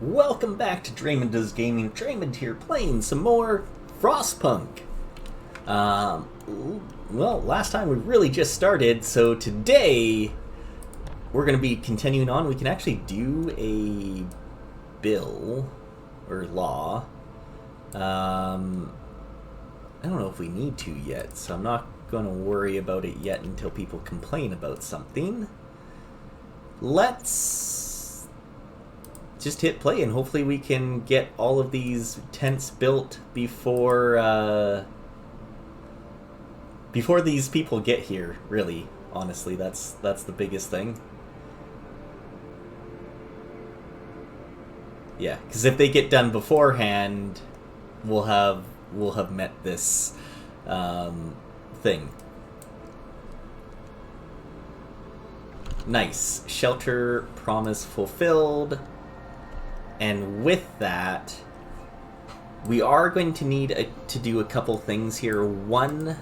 Welcome back to Draymond Does Gaming. Draymond here playing some more Frostpunk. Well, last time we really just started, so today we're going to be continuing on. We can actually do a bill or law. I don't know if we need to yet, so I'm not going to worry about it yet until people complain about something. Let's just hit play and hopefully we can get all of these tents built before these people get here. Really, honestly, that's the biggest thing. Yeah, because if they get done beforehand, we'll have met this thing. Nice. Shelter promise fulfilled. And with that, we are going to need to do a couple things here. One,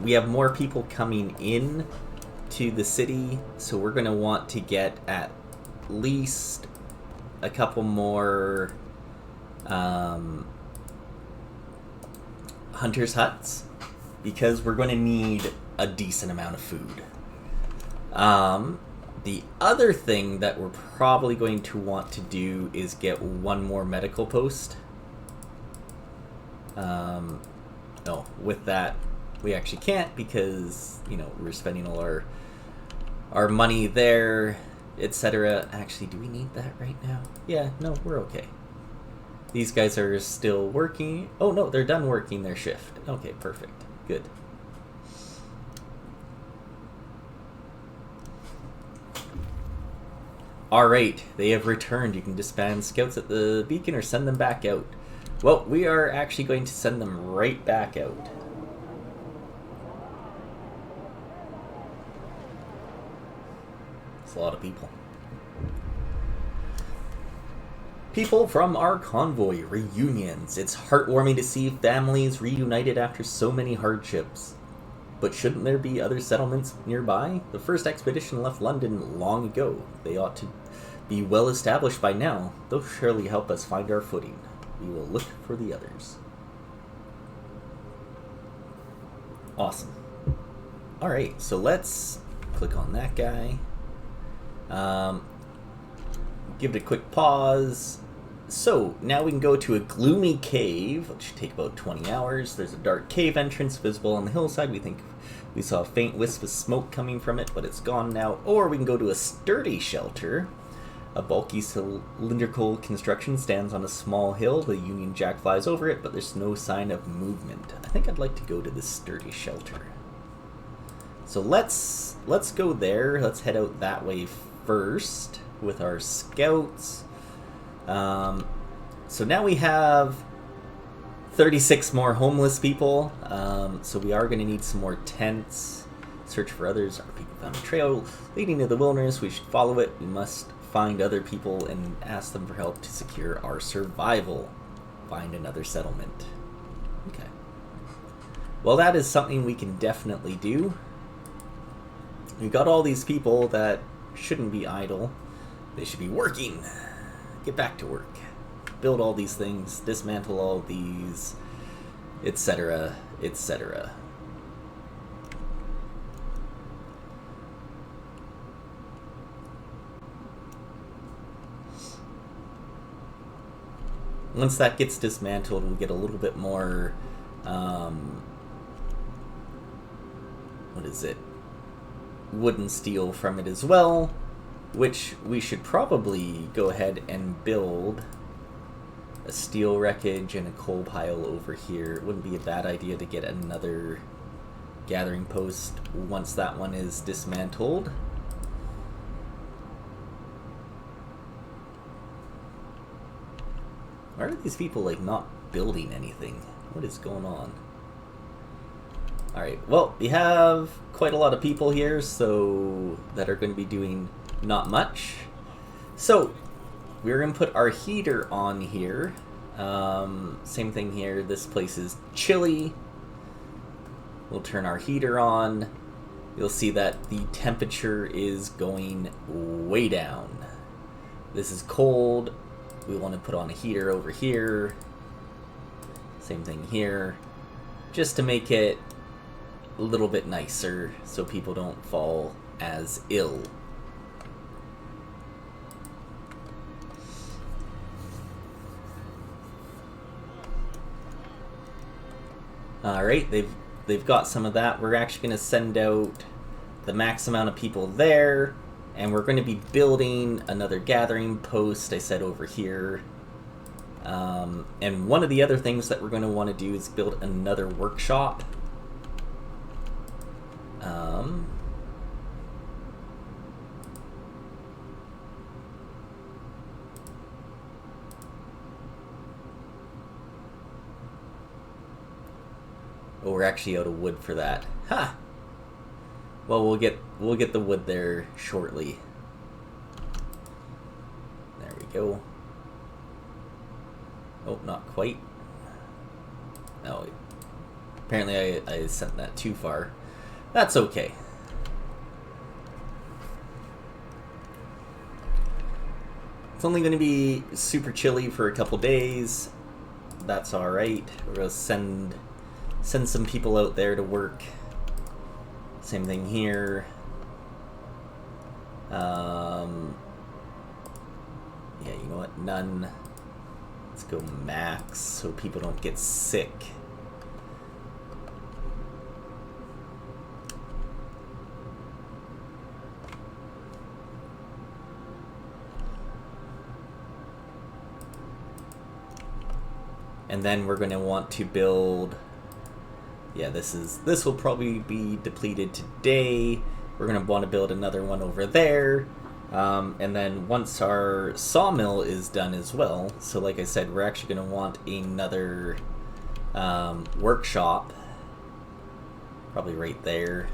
we have more people coming in to the city, so we're going to want to get at least a couple more hunters' huts, because we're going to need a decent amount of food. The other thing that we're probably going to want to do is get one more medical post. No, with that, we actually can't because, you know, we're spending all our money there, etc. Actually, do we need that right now? Yeah, no, we're okay. These guys are still working. Oh, no, they're done working their shift. Okay, perfect. Good. Alright, they have returned. You can disband scouts at the beacon or send them back out. Well, we are actually going to send them right back out. It's a lot of people. People from our convoy reunions. It's heartwarming to see families reunited after so many hardships. But shouldn't there be other settlements nearby? The first expedition left London long ago. They ought to be well established by now. They'll surely help us find our footing. We will look for the others. Awesome. Alright, so let's click on that guy. Give it a quick pause. So, now we can go to a gloomy cave, which should take about 20 hours. There's a dark cave entrance visible on the hillside. We think we saw a faint wisp of smoke coming from it, but it's gone now. Or we can go to a sturdy shelter. A bulky cylindrical construction stands on a small hill. The Union Jack flies over it, but there's no sign of movement. I think I'd like to go to this sturdy shelter. So let's go there. Let's head out that way first with our scouts. So now we have 36 more homeless people, so we are going to need some more tents. Search for others. Our people found a trail leading to the wilderness. We should follow it. We must find other people and ask them for help to secure our survival. Find another settlement. Okay. Well, that is something we can definitely do. We've got all these people that shouldn't be idle. They should be working. Get back to work. Build all these things, dismantle all these, etc., etc. Once that gets dismantled, we'll get a little bit more, what is it? Wood and steel from it as well, which we should probably go ahead and build a steel wreckage and a coal pile over here. It wouldn't be a bad idea to get another gathering post once that one is dismantled. Why are these people like not building anything? What is going on? Alright, well, we have quite a lot of people here, so that are going to be doing not much. So, we're going to put our heater on here. Same thing here. This place is chilly. We'll turn our heater on. You'll see that the temperature is going way down. This is cold. we want to put on a heater over here. Same thing here. Just to make it a little bit nicer so people don't fall as ill. Alright, they've got some of that. We're actually going to send out the max amount of people there, and we're going to be building another gathering post, I said, over here. And one of the other things that we're going to want to do is build another workshop. Oh, we're actually out of wood for that. Ha! Well, we'll get the wood there shortly. There we go. Oh, not quite. Oh, apparently I sent that too far. That's okay. It's only going to be super chilly for a couple days. That's alright. We're going to send some people out there to work. Same thing here. Yeah, you know what? None. Let's go max so people don't get sick. And then we're going to want to build, yeah, this will probably be depleted today. We're going to want to build another one over there. And then once our sawmill is done as well, so like I said, we're actually going to want another workshop, probably right there,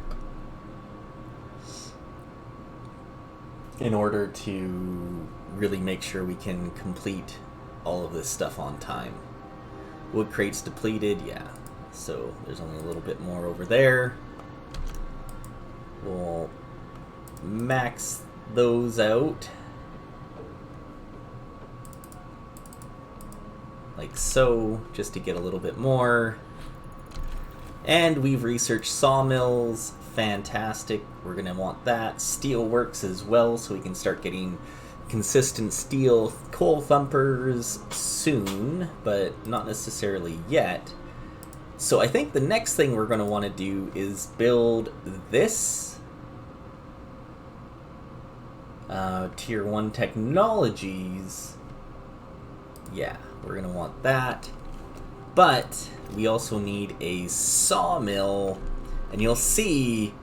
in order to really make sure we can complete all of this stuff on time. Wood crates depleted, yeah, so there's only a little bit more over there. We'll max those out like so, just to get a little bit more. And we've researched sawmills, fantastic. We're gonna want that. Steel works as well, so we can start getting consistent steel coal thumpers soon, but not necessarily yet. So I think the next thing we're going to want to do is build this tier 1 technologies. Yeah, we're going to want that. But we also need a sawmill, and you'll see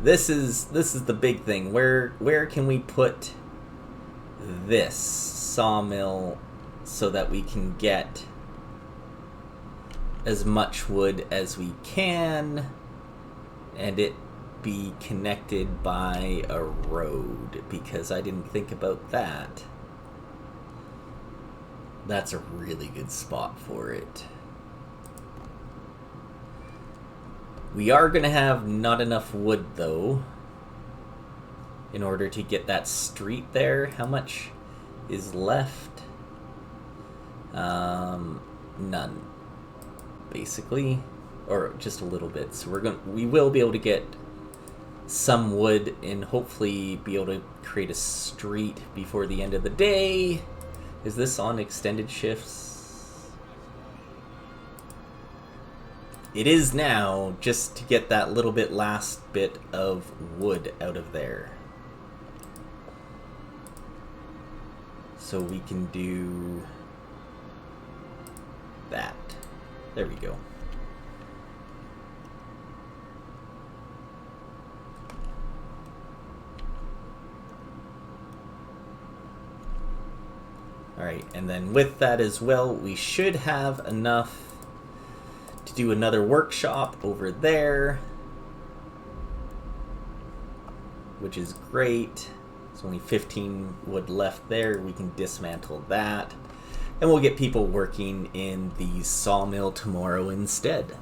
this is the big thing. Where can we put this sawmill so that we can get as much wood as we can and it be connected by a road, because I didn't think about that. That's a really good spot for it. We are going to have not enough wood though in order to get that street there. How much is left? None, basically, or just a little bit. So we will be able to get some wood and hopefully be able to create a street before the end of the day. Is this on extended shifts? It is now, just to get that little bit last bit of wood out of there. So we can do that. There we go. Alright, and then with that as well, we should have enough to do another workshop over there, which is great. There's only 15 wood left there. We can dismantle that, and we'll get people working in the sawmill tomorrow instead.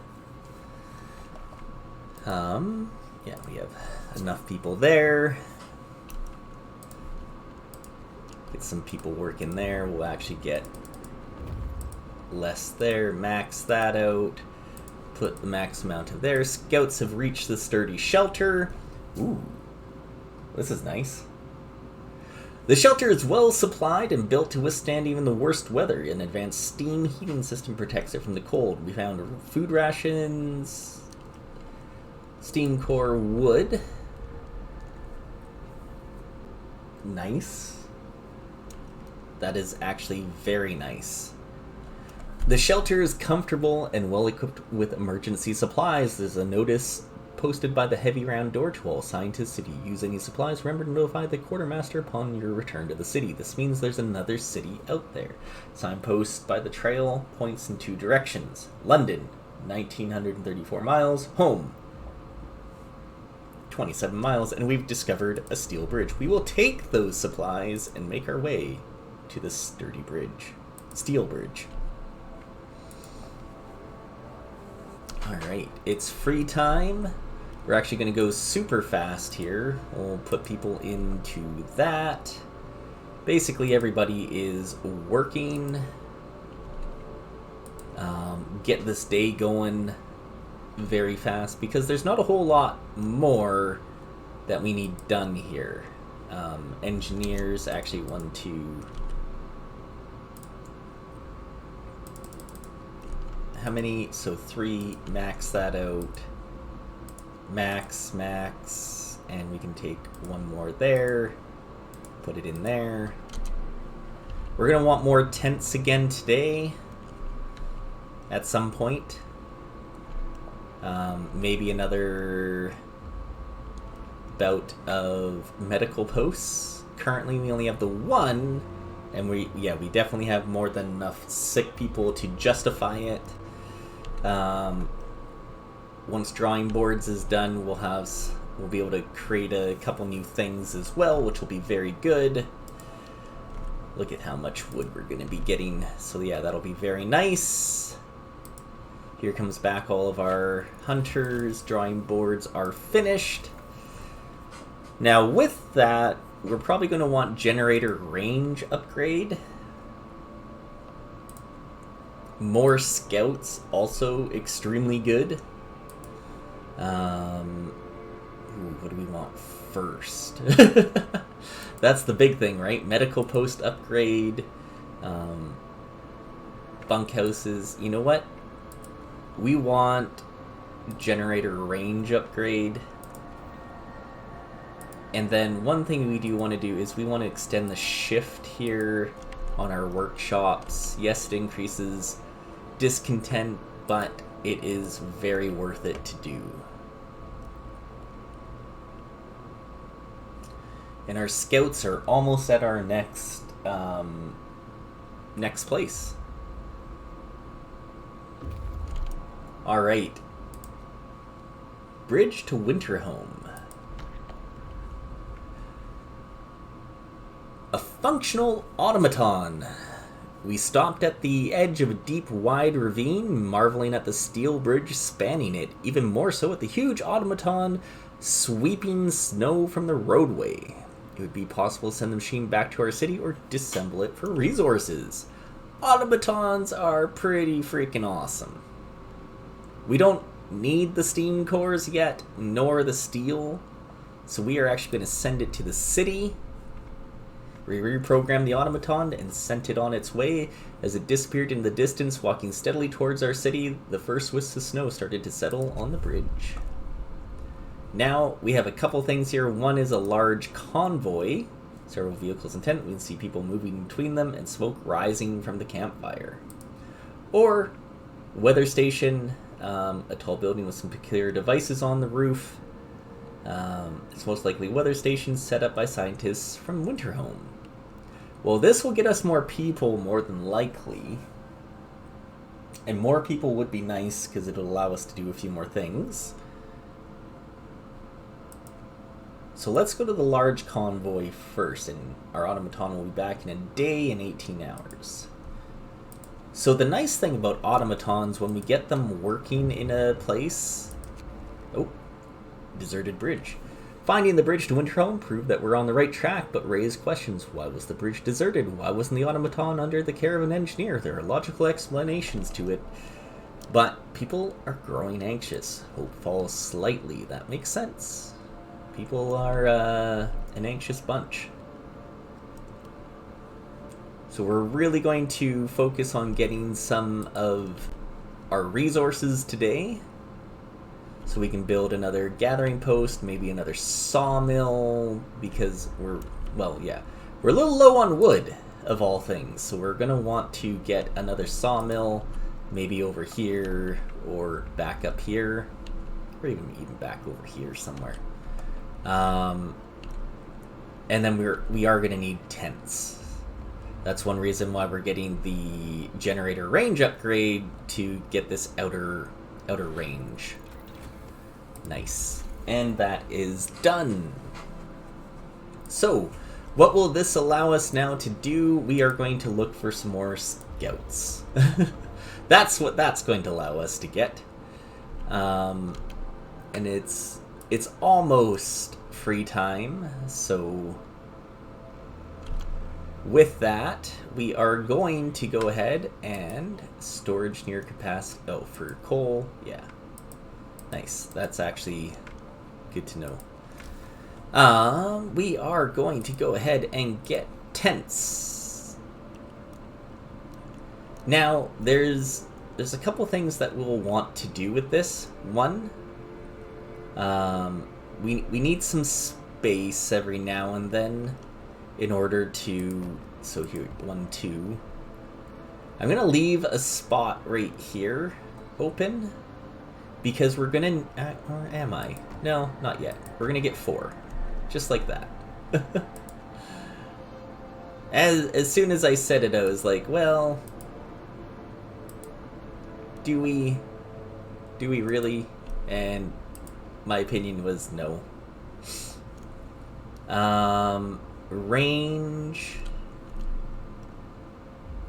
Yeah, we have enough people there. Get some people working there. We'll actually get less there. Max that out. Put the max amount of there. Scouts have reached the sturdy shelter. Ooh, this is nice. The shelter is well supplied and built to withstand even the worst weather. An advanced steam heating system protects it from the cold. We found food rations, steam core wood. Nice. That is actually very nice. The shelter is comfortable and well equipped with emergency supplies. There's a notice posted by the heavy round door to all scientists. If you use any supplies, remember to notify the quartermaster upon your return to the city. This means there's another city out there. Signpost by the trail points in 2 directions. London, 1,934 miles. Home, 27 miles. And we've discovered a steel bridge. We will take those supplies and make our way to the sturdy bridge. Steel bridge. Alright, it's free time. We're actually going to go super fast here. We'll put people into that. Basically, everybody is working. Get this day going very fast because there's not a whole lot more that we need done here. Engineers, actually 1, 2... How many? So 3, max that out. Max, and we can take 1 more there. Put it in there. We're going to want more tents again today. At some point. Maybe another bout of medical posts. Currently we only have the 1. And we definitely have more than enough sick people to justify it. Once drawing boards is done, we'll be able to create a couple new things as well, which will be very good. Look at how much wood we're going to be getting. So yeah, that'll be very nice. Here comes back all of our hunters. Drawing boards are finished. Now with that, we're probably going to want generator range upgrade. More scouts, also extremely good. What do we want first? That's the big thing, right? Medical post upgrade. Bunkhouses. You know what? We want generator range upgrade. And then one thing we do want to do is we want to extend the shift here on our workshops. Yes, it increases discontent, but it is very worth it to do. And our scouts are almost at our next place. All right. Bridge to Winterhome. A functional automaton. We stopped at the edge of a deep, wide ravine, marveling at the steel bridge spanning it, even more so at the huge automaton sweeping snow from the roadway. It would be possible to send the machine back to our city or disassemble it for resources. Automatons are pretty freaking awesome. We don't need the steam cores yet, nor the steel, so we are actually going to send it to the city. We reprogrammed the automaton and sent it on its way. As it disappeared in the distance, walking steadily towards our city, the first wisps of snow started to settle on the bridge. Now, we have a couple things here. One is a large convoy. Several vehicles in tent. We can see people moving between them and smoke rising from the campfire. Or, weather station, a tall building with some peculiar devices on the roof. It's most likely a weather station set up by scientists from Winterhome. Well, this will get us more people, more than likely. And more people would be nice, because it'll allow us to do a few more things. So let's go to the large convoy first, and our automaton will be back in a day and 18 hours. So the nice thing about automatons, when we get them working in a place... Oh, deserted bridge. Finding the bridge to Winterhome proved that we're on the right track, but raised questions. Why was the bridge deserted? Why wasn't the automaton under the care of an engineer? There are logical explanations to it, but people are growing anxious. Hope falls slightly. That makes sense. People are an anxious bunch. So we're really going to focus on getting some of our resources today, so we can build another gathering post, maybe another sawmill, because we're a little low on wood, of all things. So we're going to want to get another sawmill, maybe over here, or back up here, or even back over here somewhere. And then we are going to need tents. That's one reason why we're getting the generator range upgrade, to get this outer range. Nice. And that is done. So, what will this allow us now to do? We are going to look for some more scouts. That's what that's going to allow us to get. And it's almost free time, so with that, we are going to go ahead and storage near capacity. Oh, for coal, yeah. Nice. That's actually good to know. We are going to go ahead and get tents. Now, there's a couple things that we'll want to do with this. One, we need some space every now and then in order to, so here, 1, 2. I'm gonna leave a spot right here open, because we're gonna, or am I? No, not yet. We're gonna get 4, just like that. As soon as I said it, I was like, well, do we really? And my opinion was no. Range.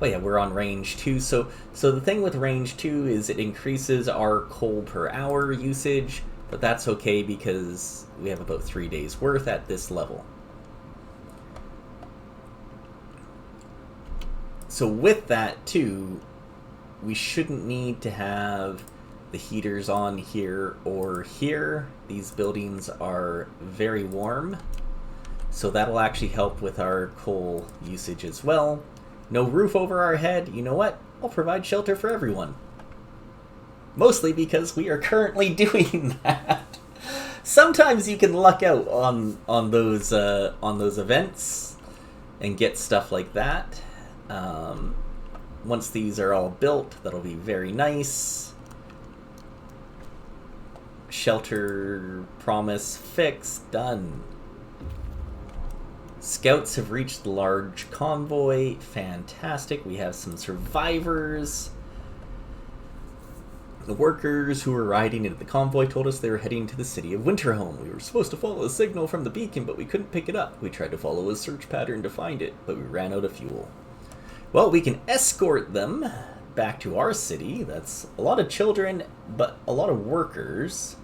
Oh yeah, we're on range 2. So the thing with range 2 is it increases our coal per hour usage, but that's okay because we have about 3 days worth at this level. So with that too, we shouldn't need to have the heaters on here or here. These buildings are very warm, so that'll actually help with our coal usage as well. No roof over our head. You know what? I'll provide shelter for everyone. Mostly because we are currently doing that. Sometimes you can luck out on those events and get stuff like that. Once these are all built, that'll be very nice. Shelter promise fixed, done. Scouts have reached the large convoy. Fantastic. We have some survivors. The workers who were riding into the convoy told us they were heading to the city of Winterhome. We were supposed to follow a signal from the beacon, but we couldn't pick it up. We tried to follow a search pattern to find it, but we ran out of fuel. Well, we can escort them back to our city. That's a lot of children, but a lot of workers.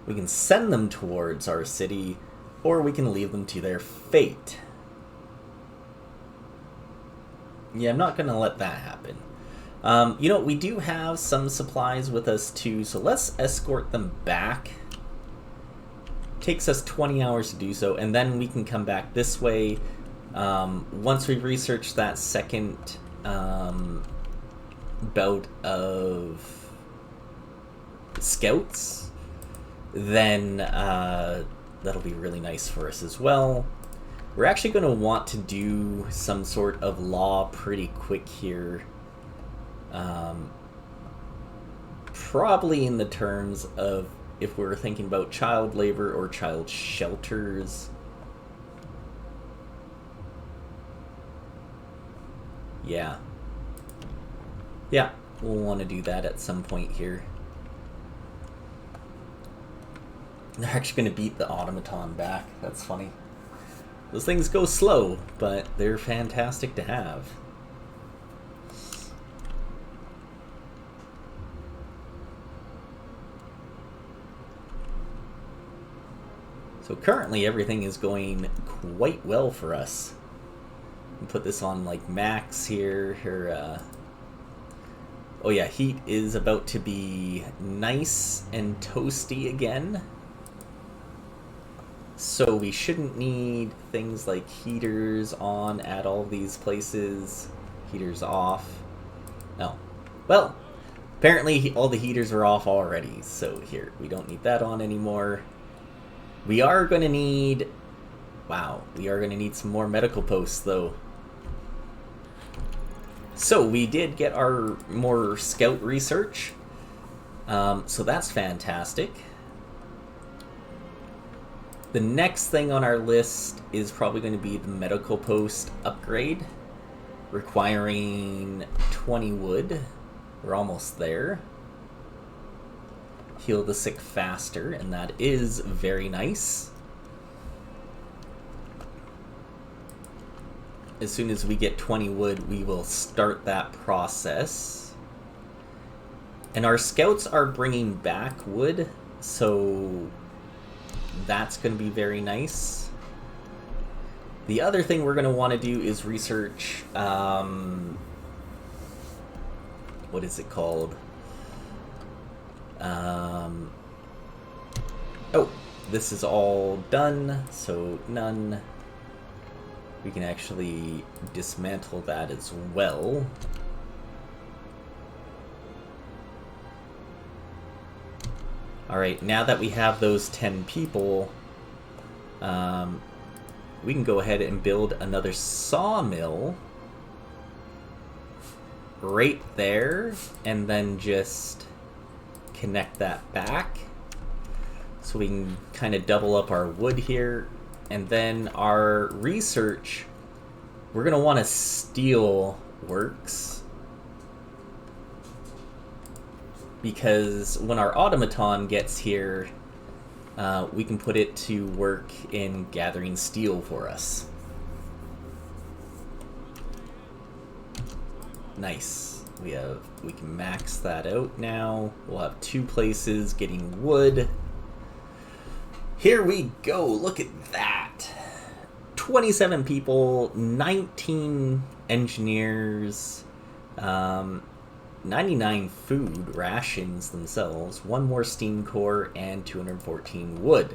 We can send them towards our city, or we can leave them to their fate. Yeah, I'm not going to let that happen. You know, we do have some supplies with us too, so let's escort them back. Takes us 20 hours to do so, and then we can come back this way. Once we've researched that second bout of scouts, then that'll be really nice for us as well. We're actually going to want to do some sort of law pretty quick here. Probably in the terms of if we're thinking about child labor or child shelters. Yeah. Yeah, we'll want to do that at some point here. They're actually going to beat the automaton back. That's funny. Those things go slow, but they're fantastic to have. So currently everything is going quite well for us. Put this on like max here. Oh yeah, heat is about to be nice and toasty again. So we shouldn't need things like heaters on at all these places. Heaters off. No. Well, apparently all the heaters are off already. So here, we don't need that on anymore. We are going to need... Wow, we are going to need some more medical posts though. So we did get our more scout research. So that's fantastic. The next thing on our list is probably going to be the medical post upgrade, requiring 20 wood. We're almost there. Heal the sick faster, and that is very nice. As soon as we get 20 wood, we will start that process. And our scouts are bringing back wood, so that's going to be very nice. The other thing we're going to want to do is research, what is it called? Oh, this is all done, so none. We can actually dismantle that as well. Alright, now that we have those 10 people, we can go ahead and build another sawmill right there, and then just connect that back. So we can kind of double up our wood here. And then our research, we're going to want a steel works. Because when our automaton gets here, we can put it to work in gathering steel for us. Nice. We can max that out now. We'll have 2 places getting wood. Here we go, look at that. 27 people, 19 engineers, 99 food rations themselves, 1 more steam core, and 214 wood.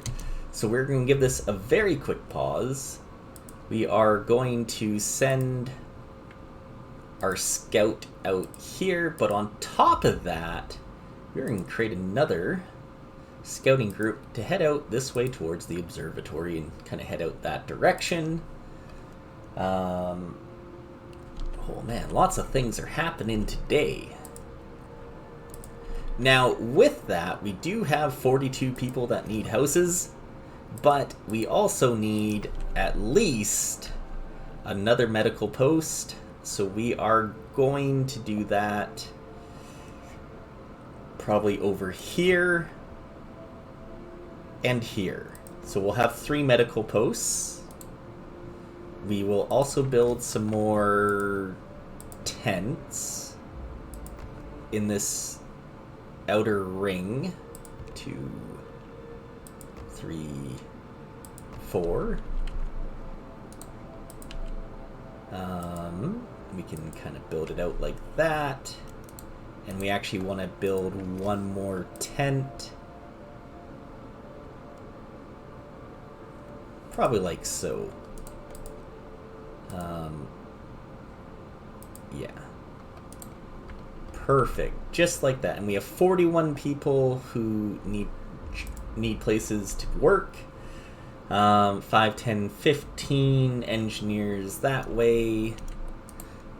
So we're going to give this a very quick pause. We are going to send our scout out here, but on top of that, we're going to create another scouting group to head out this way towards the observatory and kind of head out that direction. Oh man, lots of things are happening today. Now with that, we do have 42 people that need houses, but we also need at least another medical post, so we are going to do that probably over here and here. So we'll have 3 medical posts. We will also build some more tents in this outer ring. 2, 3, 4. We can kind of build it out like that. And we actually want to build 1 more tent. Probably like so. Yeah. Perfect. Just like that. And we have 41 people who need places to work. 5, 10, 15 engineers that way.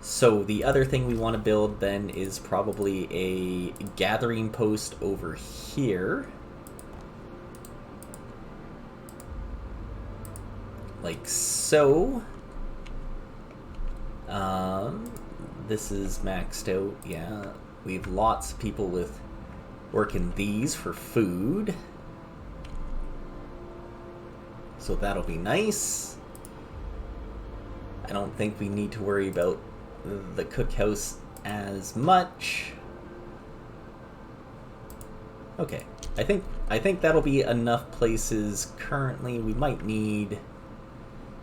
So the other thing we want to build then is probably a gathering post over here. Like so. This is maxed out, yeah. We have lots of people with working these for food. So that'll be nice. I don't think we need to worry about the cookhouse as much. Okay. I think that'll be enough places currently. We might need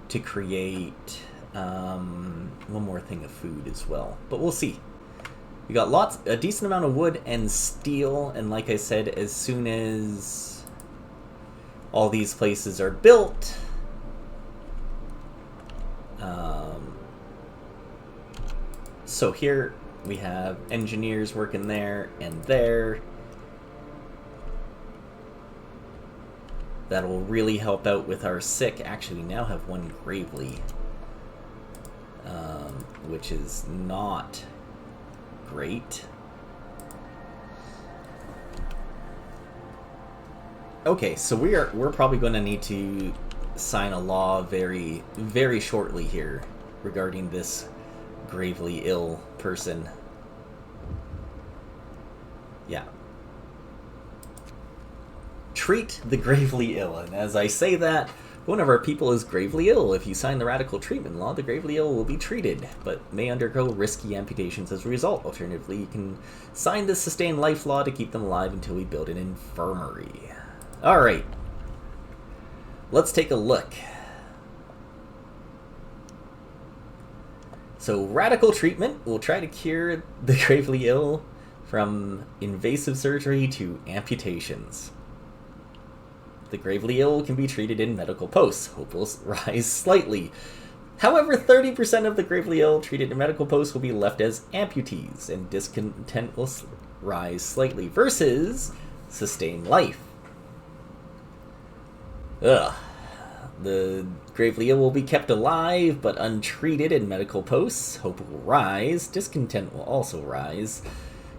to create one more thing of food as well, but we'll see. We got a decent amount of wood and steel, and like I said, as soon as all these places are built, so here we have engineers working there and there. That'll really help out with our sick. Actually, we now have one gravely, which is not great. Okay, so we're probably going to need to sign a law very, very shortly here regarding this gravely ill person. Yeah. Treat the gravely ill, and as I say that, one of our people is gravely ill. If you sign the radical treatment law, the gravely ill will be treated, but may undergo risky amputations as a result. Alternatively, you can sign the sustained life law to keep them alive until we build an infirmary. Alright. Let's take a look. So, radical treatment will try to cure the gravely ill from invasive surgery to amputations. The gravely ill can be treated in medical posts. Hope will rise slightly. However, 30% of the gravely ill treated in medical posts will be left as amputees, and discontent will rise slightly, versus sustained life. Ugh. The gravely ill will be kept alive, but untreated in medical posts. Hope will rise. Discontent will also rise.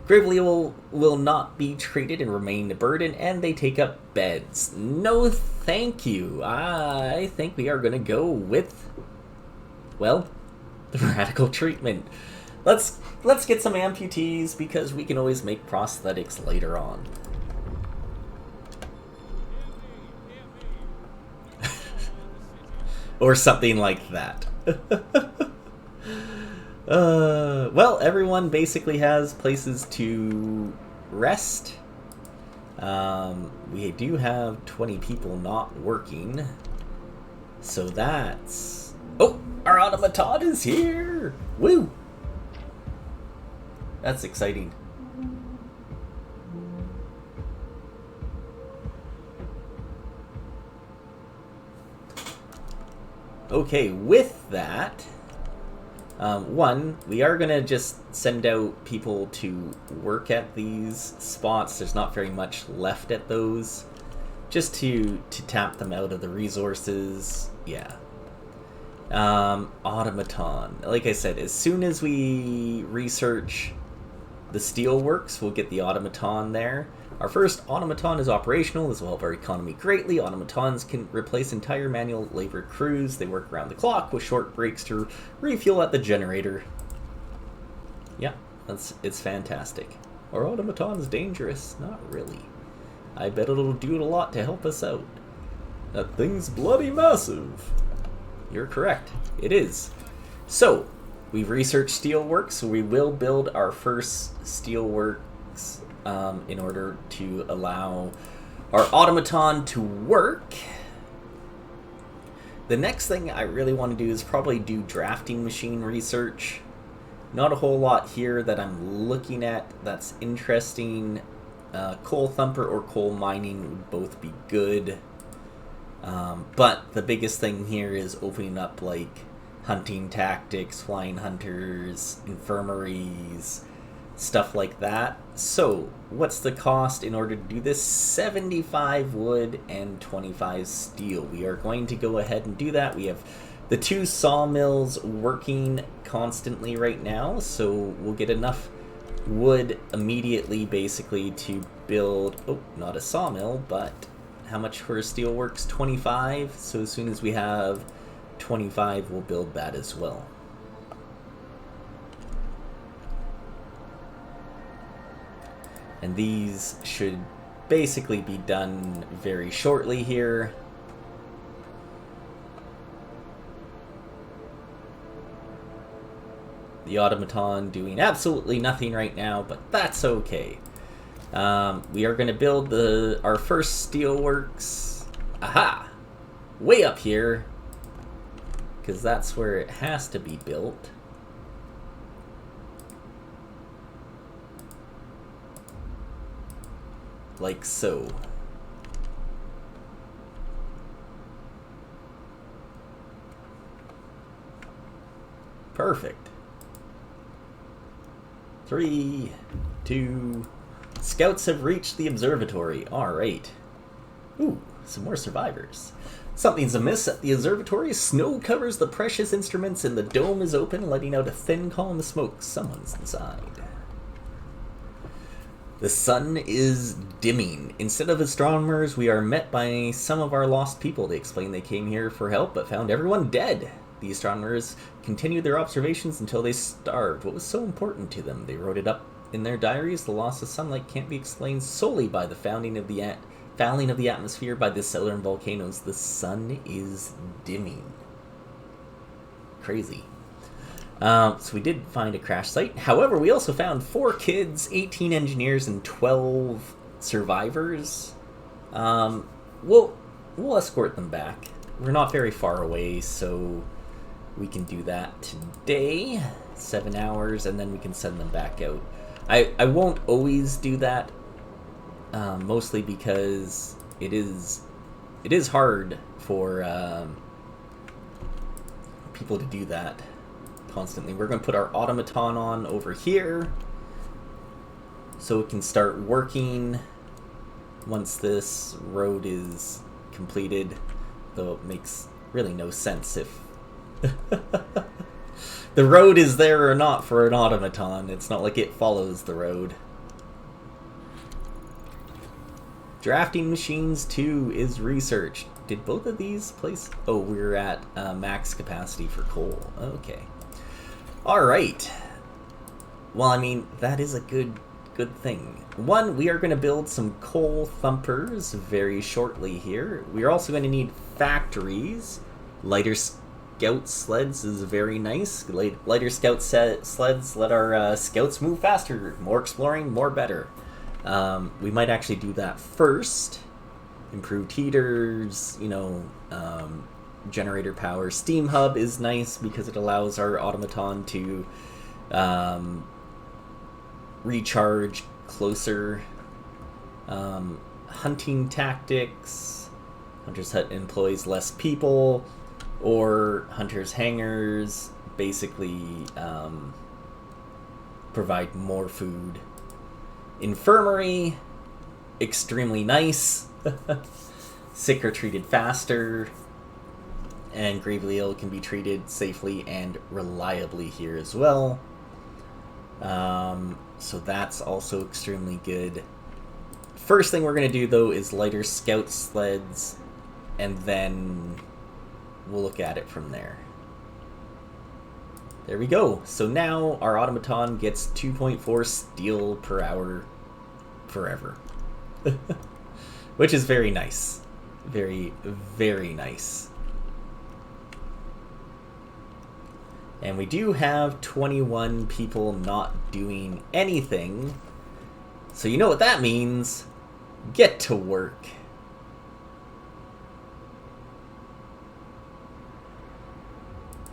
Gravely ill will not be treated and remain a burden, and they take up beds. No thank you. I think we are going to go with, well, the radical treatment. Let's get some amputees, because we can always make prosthetics later on. Or something like that. Well, everyone basically has places to rest. We do have 20 people not working. So that's... Oh! Our automaton is here! Woo! That's exciting. Okay, with that... one, we are going to just send out people to work at these spots. There's not very much left at those. Just to tap them out of the resources. Yeah. Automaton. Like I said, as soon as we research the steelworks, we'll get the automaton there. Our first automaton is operational. This will help our economy greatly. Automatons can replace entire manual labor crews. They work around the clock with short breaks to refuel at the generator. Yeah, it's fantastic. Our automaton is dangerous. Not really. I bet it'll do a lot to help us out. That thing's bloody massive. You're correct. It is. So, we've researched steelworks, so we will build our first steelworks in order to allow our automaton to work. The next thing I really want to do is probably do drafting machine research. Not a whole lot here that I'm looking at that's interesting. Coal thumper or coal mining would both be good. But the biggest thing here is opening up like hunting tactics, flying hunters, infirmaries, stuff like that. So, what's the cost in order to do this? 75 wood and 25 steel. We are going to go ahead and do that. We have the 2 sawmills working constantly right now, so we'll get enough wood immediately basically to build, oh, not a sawmill, but how much for steelworks? 25. So as soon as we have 25, we'll build that as well. And these should basically be done very shortly here. The automaton doing absolutely nothing right now, but that's okay. We are going to build our first steelworks. Aha! Way up here. Because that's where it has to be built. Like so. Perfect. 3, 2... Scouts have reached the observatory. Alright. Ooh, some more survivors. Something's amiss at the observatory. Snow covers the precious instruments and the dome is open, letting out a thin column of smoke. Someone's inside. The sun is dimming. Instead of astronomers, we are met by some of our lost people. They explain they came here for help, but found everyone dead. The astronomers continued their observations until they starved. What was so important to them? They wrote it up in their diaries. The loss of sunlight can't be explained solely by the fouling of the atmosphere by the southern volcanoes. The sun is dimming. Crazy. So we did find a crash site. However, we also found 4 kids, 18 engineers, and 12 survivors. We'll escort them back. We're not very far away, so we can do that today. 7 hours, and then we can send them back out. I won't always do that, mostly because it is hard for people to do that constantly. We're going to put our automaton on over here so it can start working once this road is completed, though it makes really no sense if the road is there or not for an automaton. It's not like it follows the road. Drafting machines 2 is researched. Did both of these place? Oh, we're at max capacity for coal. Okay. Alright. Well, I mean, that is a good thing. One, we are going to build some coal thumpers very shortly here. We are also going to need factories. Lighter scout sleds is very nice. Lighter scout sleds let our scouts move faster. More exploring, more better. We might actually do that first. Improved heaters, you know, generator power. Steam hub is nice because it allows our automaton to recharge closer. Hunting tactics. Hunter's Hut employs less people, or Hunter's Hangars basically provide more food. Infirmary, extremely nice. Sick are treated faster, and gravely ill can be treated safely and reliably here as well. So that's also extremely good. First thing we're going to do, though, is lighter scout sleds, and then we'll look at it from there. There we go. So now our automaton gets 2.4 steel per hour forever. Which is very nice. Very, very nice. And we do have 21 people not doing anything. So you know what that means. Get to work.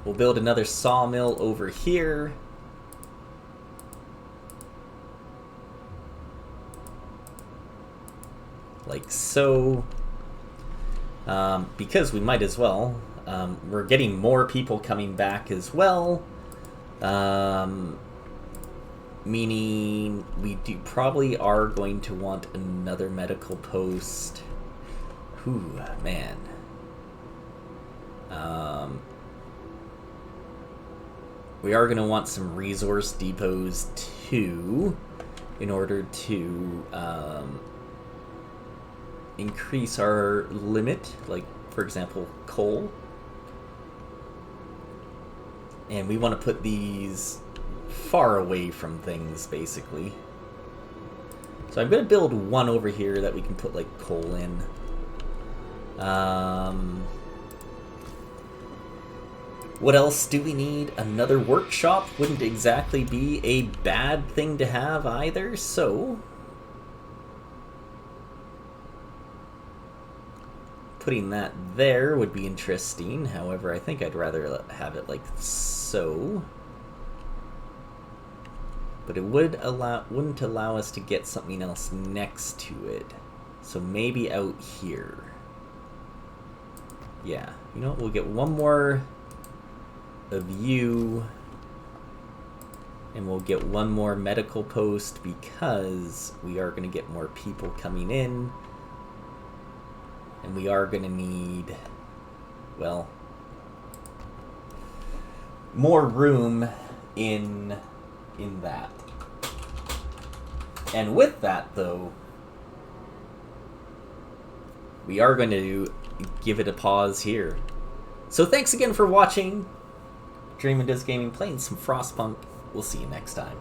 We'll build another sawmill over here. Like so. Because we might as well. We're getting more people coming back as well. Meaning we probably are going to want another medical post. Whew, man. We are going to want some resource depots too, in order to increase our limit, like, for example, coal. And we want to put these far away from things, basically. So I'm going to build one over here that we can put, like, coal in. What else do we need? Another workshop wouldn't exactly be a bad thing to have either, so putting that there would be interesting. However, I think I'd rather have it like so. But it wouldn't allow us to get something else next to it. So maybe out here. Yeah, you know what? We'll get one more of you. And we'll get one more medical post because we are going to get more people coming in. And we are going to need, well, more room in that. And with that, though, we are going to give it a pause here. So thanks again for watching. Dream and Does Gaming, playing some Frostpunk. We'll see you next time.